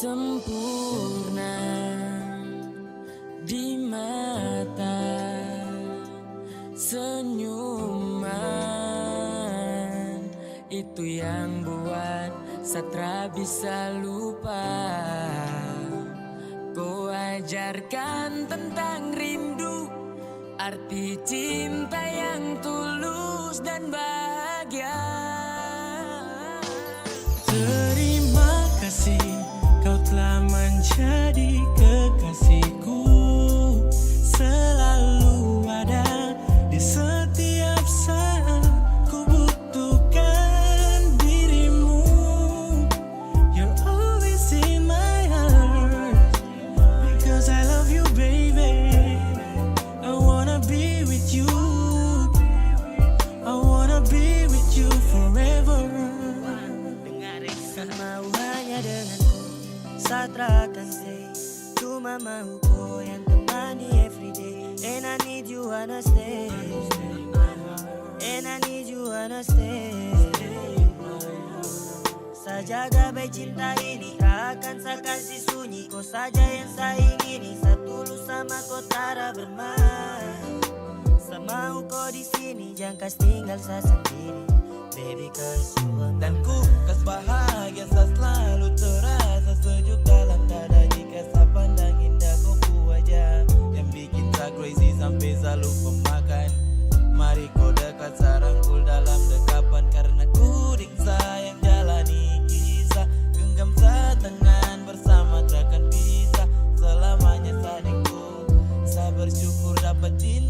sempurna di mata, senyuman itu yang buat Satra bisa lupa. Kau ajarkan tentang rindu, arti cinta yang tulus dan bahagia. Terima kasih kau telah menjadi kekasihku, selalu ada di setiap saat ku butuhkan dirimu. You're always in my heart because I love you, baby. I wanna be with you, I wanna be with you forever. Mau hanya denganku, Satra akan stay. Cuma mau kau yang temani everyday. And I need you wanna stay, and I need you wanna stay. Saya jaga baik cinta ini, takkan saya kasih sunyi. Kau saja yang saya ingini, satulus sama kau tara bermain. Saya mau kau di sini, jangan kas tinggal saya sendiri. Baby cause you are Dan ku kas bahagia sa selalu terasa sejuk dalam dada. Jika sa pandang indah kau ku wajah yang bikin sa crazy sampai selalu pemakan. Mari kau dekat sa rangkul dalam dekapan, karena ku diksa yang jalani kisah. Genggam sa tangan bersama takkan bisa selamanya sa dengan ku. Sa bersyukur dapat cinta